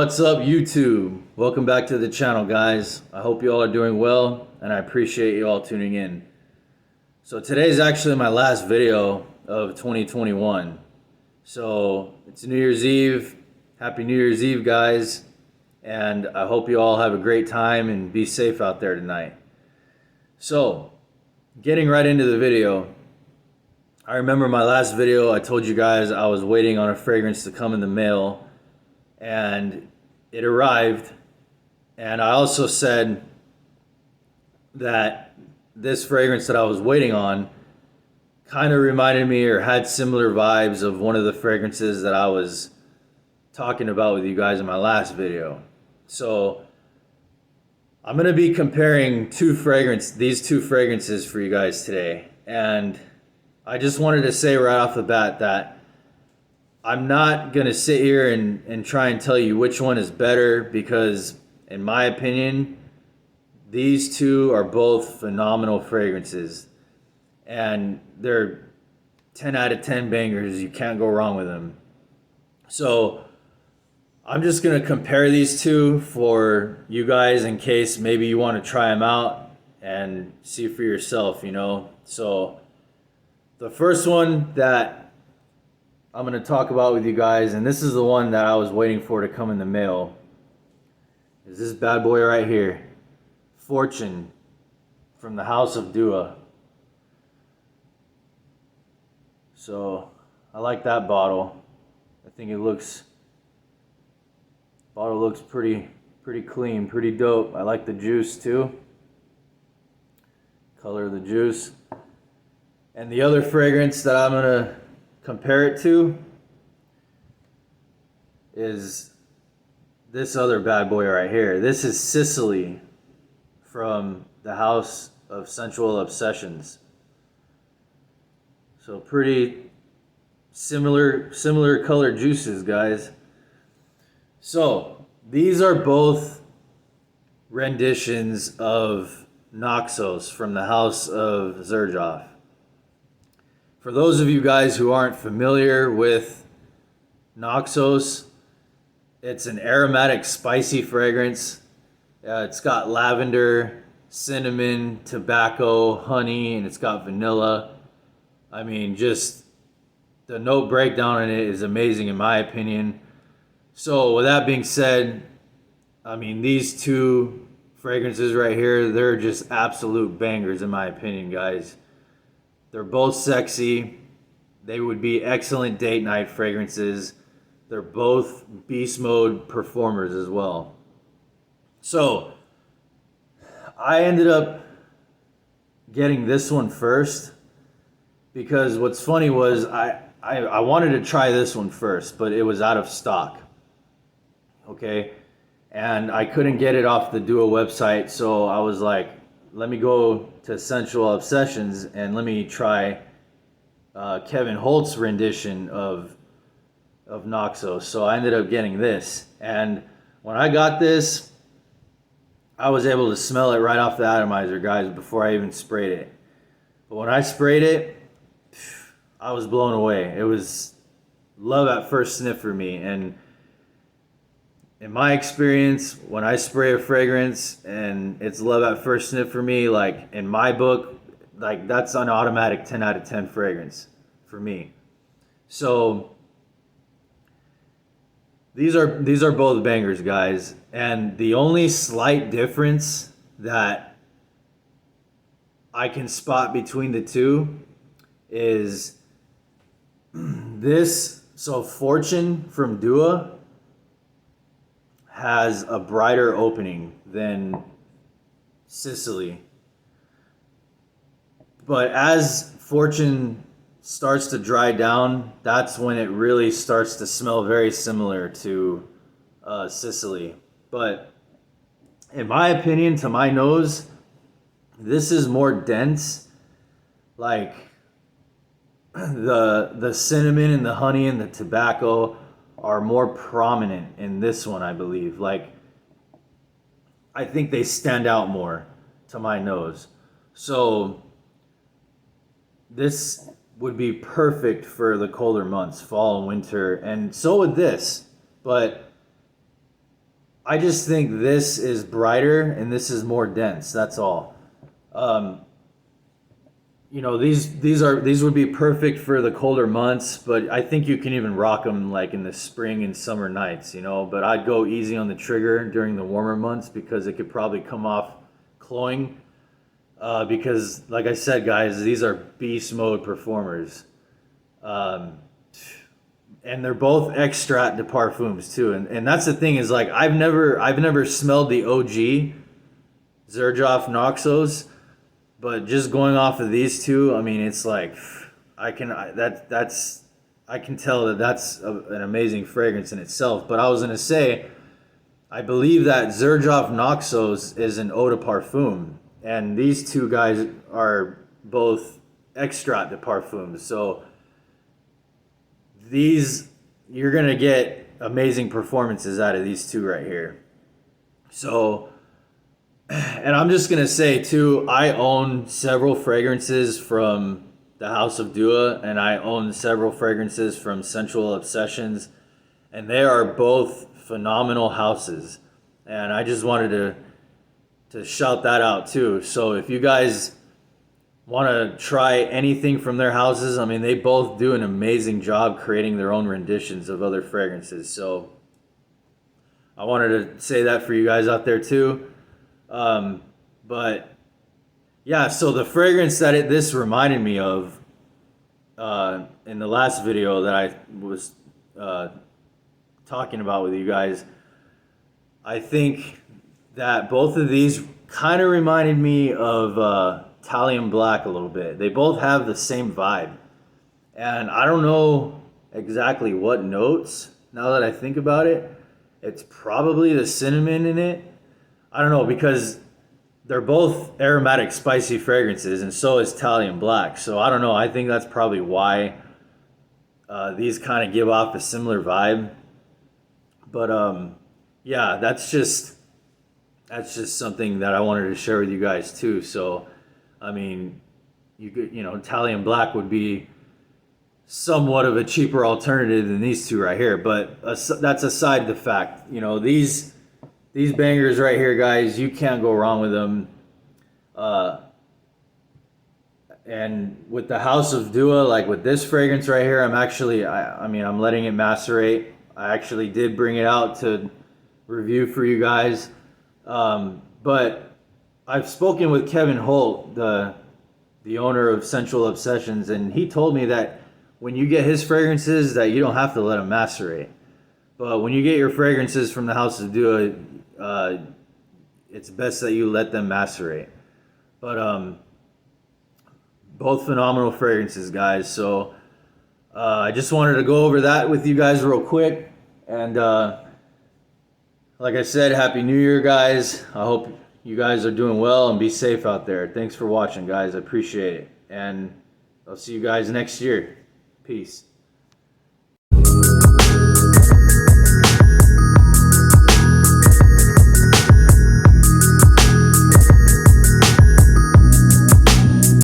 What's up, YouTube? Welcome back to the channel, guys. I hope you all are doing well, and I appreciate you all tuning in. So today's actually my last video of 2021. So it's New Year's Eve. Happy New Year's Eve, guys. And I hope you all have a great time and be safe out there tonight. So, getting right into the video. I remember my last video, I told you guys I was waiting on a fragrance to come in the mail. And it arrived, and I also said that this fragrance that I was waiting on kind of reminded me or had similar vibes of one of the fragrances that I was talking about with you guys in my last video. So I'm going to be comparing these two fragrances for you guys today. And I just wanted to say right off the bat that I'm not going to sit here and try and tell you which one is better, because in my opinion, these two are both phenomenal fragrances. And they're 10 out of 10 bangers. You can't go wrong with them. So I'm just going to compare these two for you guys in case maybe you want to try them out and see for yourself, you know. So the first one that I'm going to talk about with you guys, and this is the one that I was waiting for to come in the mail, is this bad boy right here. Fortune from the House of Dua. So I like that bottle. I think bottle looks pretty clean, pretty dope. I like the juice too. Color of the juice. And the other fragrance that I'm going to compare it to is this other bad boy right here. This is Sicily from the House of Scentual Obsessions. So pretty similar color juices, guys. So these are both renditions of Naxos from the House of Xerjoff. For those of you guys who aren't familiar with Naxos, it's an aromatic, spicy fragrance. It's got lavender, cinnamon, tobacco, honey, and it's got vanilla. I mean, just the note breakdown in it is amazing in my opinion. So with that being said, I mean, these two fragrances right here, they're just absolute bangers in my opinion, guys. They're both sexy. They would be excellent date night fragrances. They're both beast mode performers as well. So I ended up getting this one first because what's funny was I wanted to try this one first, but it was out of stock. Okay? And I couldn't get it off the Duo website, so I was like, let me go to Scentual Obsessions and let me try Kevin Holt's rendition of Naxos. So I ended up getting this. And when I got this, I was able to smell it right off the atomizer, guys, before I even sprayed it. But when I sprayed it, I was blown away. It was love at first sniff for me. And in my experience, when I spray a fragrance and it's love at first sniff for me, like in my book, like that's an automatic 10 out of 10 fragrance for me. So these are both bangers, guys. And the only slight difference that I can spot between the two is this. So Fortune from Dua has a brighter opening than Sicily. But as Fortune starts to dry down, that's when it really starts to smell very similar to Sicily. But in my opinion, to my nose, this is more dense. Like the cinnamon and the honey and the tobacco are more prominent in this one, I believe. Like, I think they stand out more to my nose. So this would be perfect for the colder months, fall and winter, and so would this. But I just think this is brighter and this is more dense. That's all. Um, these would be perfect for the colder months, but I think you can even rock them like in the spring and summer nights. But I'd go easy on the trigger during the warmer months because it could probably come off cloying. Because, like I said, guys, these are beast mode performers. Um, and they're both extrait de parfums too. And that's the thing is like I've never smelled the OG Xerjoff Noxos, but just going off of these two, I mean, it's like I can tell that that's an amazing fragrance in itself. But I was gonna say, I believe that Xerjoff Noxos is an eau de parfum, and these two guys are both extrait de parfums. So these you're gonna get amazing performances out of these two right here. So, and I'm just gonna say too, I own several fragrances from the House of Dua, and I own several fragrances from Scentual Obsessions, and they are both phenomenal houses. And I just wanted to shout that out too. So if you guys want to try anything from their houses, I mean, they both do an amazing job creating their own renditions of other fragrances. So I wanted to say that for you guys out there too. But yeah, so the fragrance that this reminded me of in the last video that I was talking about with you guys, I think that both of these kind of reminded me of Italian Black a little bit. They both have the same vibe. And I don't know exactly what notes, now that I think about it. It's probably the cinnamon in it. I don't know, because they're both aromatic, spicy fragrances, and so is Italian Black. So I don't know. I think that's probably why these kind of give off a similar vibe. But yeah, that's just something that I wanted to share with you guys too. So, I mean, Italian Black would be somewhat of a cheaper alternative than these two right here. But that's aside the fact. These bangers right here, guys, you can't go wrong with them. And with the House of Dua, like with this fragrance right here, I'm letting it macerate. I actually did bring it out to review for you guys. But I've spoken with Kevin Holt, the owner of Scentual Obsessions, and he told me that when you get his fragrances, that you don't have to let them macerate. But when you get your fragrances from the House of Dua, it's best that you let them macerate. But both phenomenal fragrances, guys. So I just wanted to go over that with you guys real quick. And like I said, Happy New Year, guys. I hope you guys are doing well and be safe out there. Thanks for watching, guys. I appreciate it. And I'll see you guys next year. Peace.